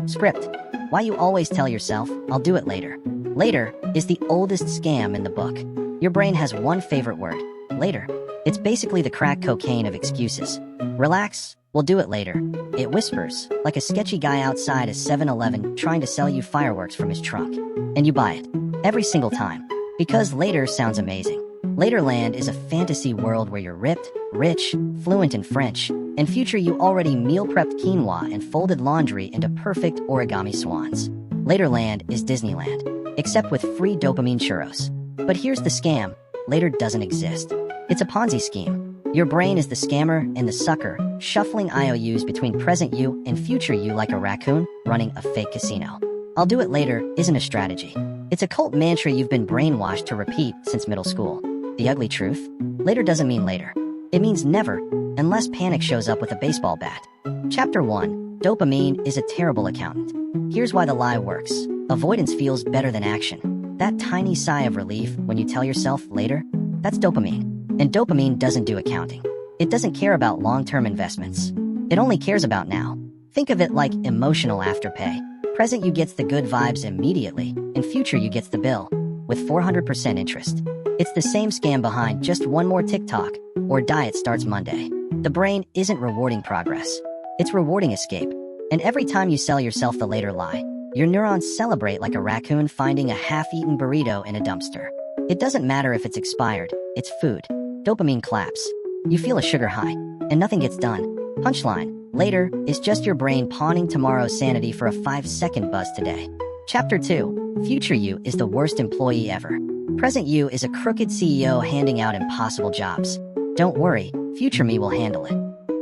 Script. Why you always tell yourself, I'll do it later. Later is the oldest scam in the book. Your brain has one favorite word, later. It's basically the crack cocaine of excuses. Relax, we'll do it later. It whispers, like a sketchy guy outside a 7-Eleven trying to sell you fireworks from his trunk. And you buy it. Every single time. Because later sounds amazing. Laterland is a fantasy world where you're ripped, rich, fluent in French, and future you already meal-prepped quinoa and folded laundry into perfect origami swans. Laterland is Disneyland, except with free dopamine churros. But here's the scam, later doesn't exist. It's a Ponzi scheme. Your brain is the scammer and the sucker, shuffling IOUs between present you and future you like a raccoon running a fake casino. I'll do it later isn't a strategy. It's a cult mantra you've been brainwashed to repeat since middle school. The ugly truth? Later doesn't mean later. It means never, unless panic shows up with a baseball bat. Chapter 1. Dopamine is a terrible accountant. Here's why the lie works. Avoidance feels better than action. That tiny sigh of relief when you tell yourself later, that's dopamine. And dopamine doesn't do accounting. It doesn't care about long-term investments. It only cares about now. Think of it like emotional afterpay. Present you gets the good vibes immediately, and future you gets the bill, with 400% interest. It's the same scam behind just one more TikTok, or diet starts Monday. The brain isn't rewarding progress. It's rewarding escape. And every time you sell yourself the later lie, your neurons celebrate like a raccoon finding a half-eaten burrito in a dumpster. It doesn't matter if it's expired, it's food. Dopamine claps. You feel a sugar high, and nothing gets done. Punchline. Later is just your brain pawning tomorrow's sanity for a 5-second buzz today. Chapter 2. Future you is the worst employee ever. Present you is a crooked CEO handing out impossible jobs. Don't worry, future me will handle it.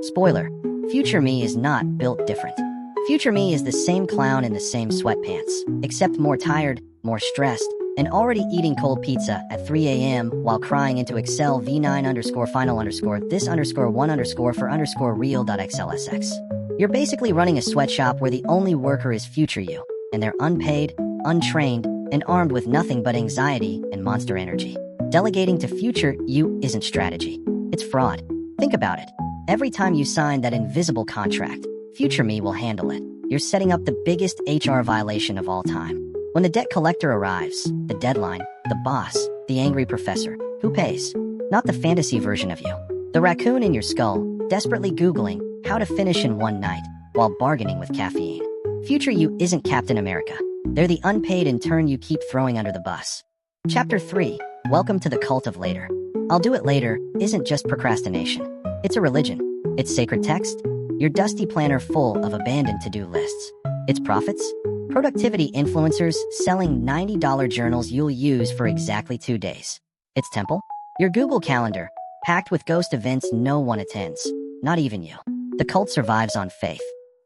Spoiler. Future me is not built different. Future me is the same clown in the same sweatpants, except more tired, more stressed, and already eating cold pizza at 3 a.m. while crying into Excel v9_final_this_for_real.xlsx. You're basically running a sweatshop where the only worker is future you, and they're unpaid, untrained, and armed with nothing but anxiety and monster energy. Delegating to future you isn't strategy. It's fraud. Think about it. Every time you sign that invisible contract, future me will handle it. You're setting up the biggest HR violation of all time. When the debt collector arrives, the deadline, the boss, the angry professor, who pays? Not the fantasy version of you. The raccoon in your skull, desperately Googling how to finish in one night while bargaining with caffeine. Future you isn't Captain America. They're the unpaid intern you keep throwing under the bus. Chapter 3. Welcome to the cult of later. I'll do it later isn't just procrastination. It's a religion. It's sacred text. Your dusty planner full of abandoned to-do lists. It's profits. Productivity influencers selling $90 journals you'll use for exactly 2 days. It's temple. Your Google Calendar, packed with ghost events no one attends, not even you. The cult survives on faith.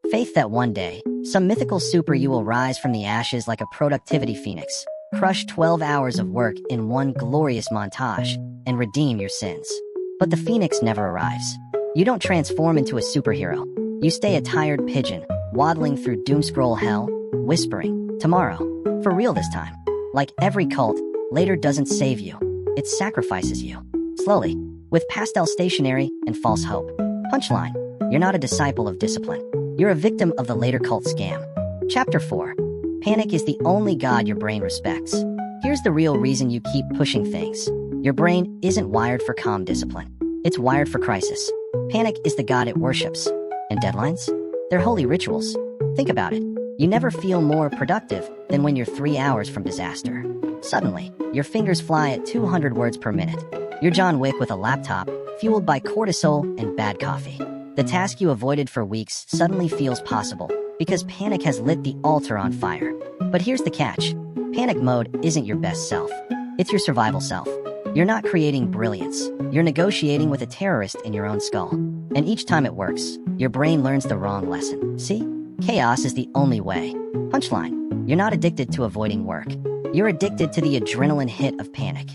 Faith that one day, some mythical super you will rise from the ashes like a productivity phoenix, crush 12 hours of work in one glorious montage, and redeem your sins. But the phoenix never arrives. You don't transform into a superhero. You stay a tired pigeon, waddling through doomscroll hell, whispering, tomorrow. For real this time. Like every cult, later doesn't save you. It sacrifices you. Slowly. With pastel stationery and false hope. Punchline. You're not a disciple of discipline. You're a victim of the later cult scam. Chapter 4. Panic is the only god your brain respects. Here's the real reason you keep pushing things. Your brain isn't wired for calm discipline. It's wired for crisis. Panic is the god it worships. And deadlines? They're holy rituals. Think about it. You never feel more productive than when you're 3 hours from disaster. Suddenly, your fingers fly at 200 words per minute. You're John Wick with a laptop, fueled by cortisol and bad coffee. The task you avoided for weeks suddenly feels possible because panic has lit the altar on fire. But here's the catch. Panic mode isn't your best self. It's your survival self. You're not creating brilliance. You're negotiating with a terrorist in your own skull. And each time it works, your brain learns the wrong lesson. See? Chaos is the only way. Punchline. You're not addicted to avoiding work. You're addicted to the adrenaline hit of panic.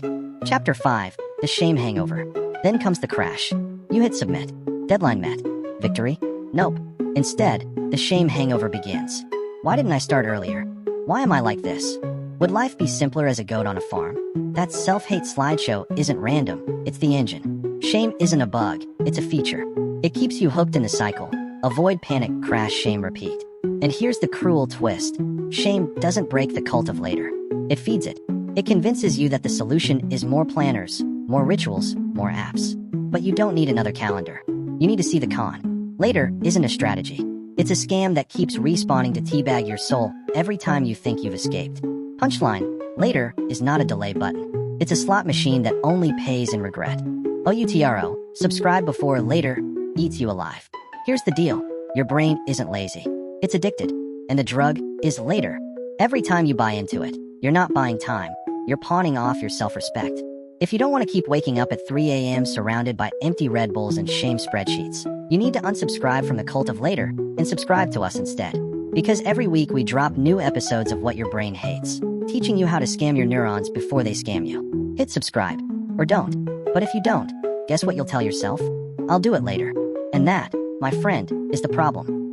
Chapter 5. The shame hangover. Then comes the crash. You hit submit. Deadline met. Victory? Nope. Instead, the shame hangover begins. Why didn't I start earlier? Why am I like this? Would life be simpler as a goat on a farm? That self-hate slideshow isn't random, it's the engine. Shame isn't a bug, it's a feature. It keeps you hooked in the cycle. Avoid, panic, crash, shame, repeat. And here's the cruel twist. Shame doesn't break the cult of later. It feeds it. It convinces you that the solution is more planners, more rituals, more apps. But you don't need another calendar. You need to see the con. Later isn't a strategy. It's a scam that keeps respawning to teabag your soul every time you think you've escaped. Punchline: later is not a delay button. It's a slot machine that only pays in regret. OUTRO, subscribe before later eats you alive. Here's the deal. Your brain isn't lazy. It's addicted. And the drug is later. Every time you buy into it, you're not buying time. You're pawning off your self-respect. If you don't want to keep waking up at 3 a.m. surrounded by empty Red Bulls and shame spreadsheets, you need to unsubscribe from the cult of later and subscribe to us instead. Because every week we drop new episodes of what your brain hates, teaching you how to scam your neurons before they scam you. Hit subscribe. Or don't. But if you don't, guess what you'll tell yourself? I'll do it later. And that, my friend, is the problem.